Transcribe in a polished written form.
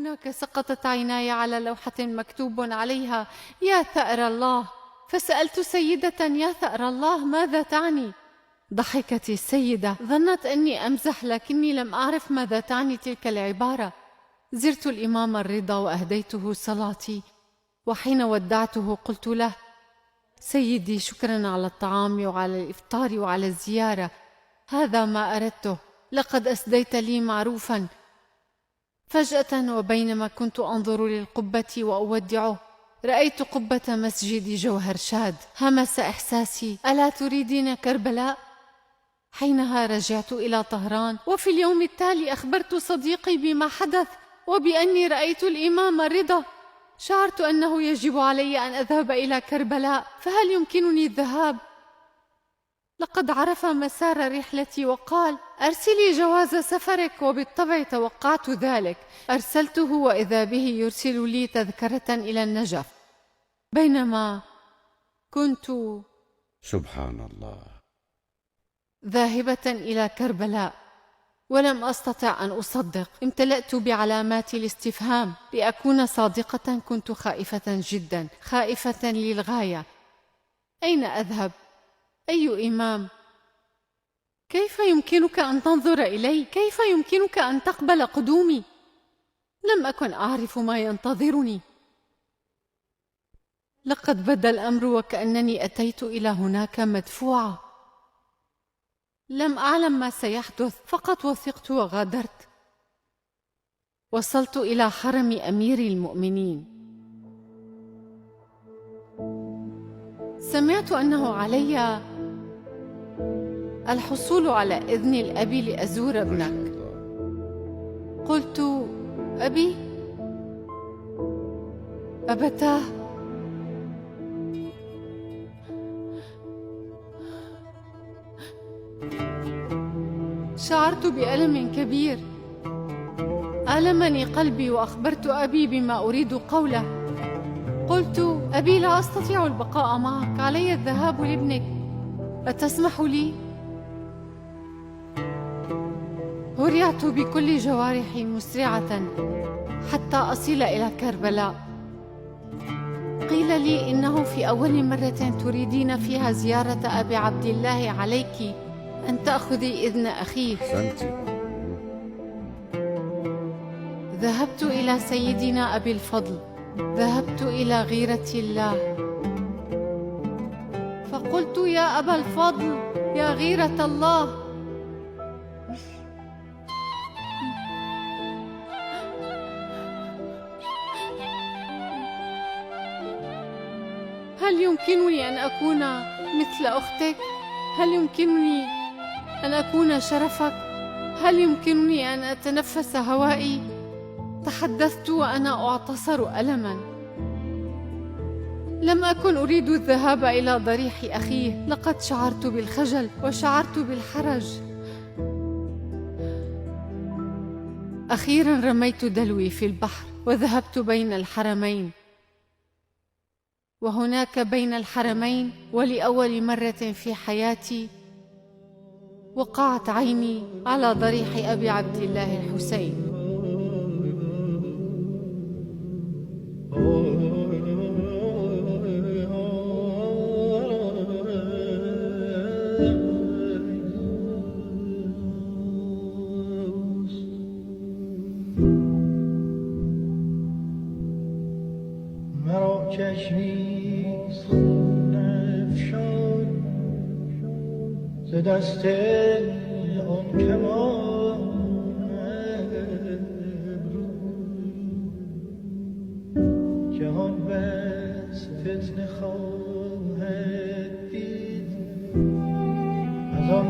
هناك سقطت عيناي على لوحة مكتوب عليها يا ثأر الله، فسألت سيدة يا ثأر الله ماذا تعني؟ ضحكت السيدة، ظنت أني أمزح لكني لم أعرف ماذا تعني تلك العبارة. زرت الإمام الرضا وأهديته صلاتي، وحين ودعته قلت له: سيدي شكرا على الطعام وعلى الإفطار وعلى الزيارة، هذا ما أردته، لقد أسديت لي معروفا. فجأة وبينما كنت أنظر للقبة وأودعه، رأيت قبة مسجد جوهر شاد، همس إحساسي: ألا تريدين كربلاء؟ حينها رجعت إلى طهران، وفي اليوم التالي أخبرت صديقي بما حدث وبأني رأيت الإمام رضا. شعرت أنه يجب علي أن أذهب إلى كربلاء، فهل يمكنني الذهاب؟ لقد عرف مسار رحلتي وقال: أرسلي جواز سفرك، وبالطبع توقعت ذلك. أرسلته وإذا به يرسل لي تذكرة إلى النجف. بينما كنت سبحان الله ذاهبة إلى كربلاء ولم أستطع أن أصدق، امتلأت بعلامات الاستفهام. لأكون صادقة كنت خائفة جدا، خائفة للغاية. أين أذهب؟ أي إمام؟ كيف يمكنك أن تنظر إلي؟ كيف يمكنك أن تقبل قدومي؟ لم أكن أعرف ما ينتظرني. لقد بدا الأمر وكأنني أتيت إلى هناك مدفوعة. لم أعلم ما سيحدث، فقط وثقت وغادرت. وصلت إلى حرم أمير المؤمنين. سمعت أنه علي الحصول على إذن الأب لأزور ابنك. قلت: أبي؟ أبتاه؟ شعرت بألم كبير، ألمني قلبي، وأخبرت أبي بما أريد قوله. قلت: أبي، لا أستطيع البقاء معك، علي الذهاب لابنك، أتسمح لي؟ هرعت بكل جوارحي مسرعة حتى أصل إلى كربلاء. قيل لي إنه في أول مرة تريدين فيها زيارة أبي عبد الله عليك أن تأخذي إذن أخيك. ذهبت إلى سيدنا أبي الفضل، ذهبت إلى غيرة الله، فقلت: يا أبا الفضل، يا غيرة الله، هل يمكنني أن أكون مثل أختك؟ هل يمكنني أن أكون شرفك؟ هل يمكنني أن أتنفس هوائي؟ تحدثت وأنا أعتصر ألماً. لم أكن أريد الذهاب إلى ضريح أخيه، لقد شعرت بالخجل وشعرت بالحرج. أخيراً رميت دلوي في البحر وذهبت بين الحرمين. وهناك بين الحرمين ولأول مرة في حياتي وقعت عيني على ضريح أبي عبد الله الحسين. مرا چشمی خون افشان ز دست آن کمان ابرو، جهان بس فتنه خواهد دید از آن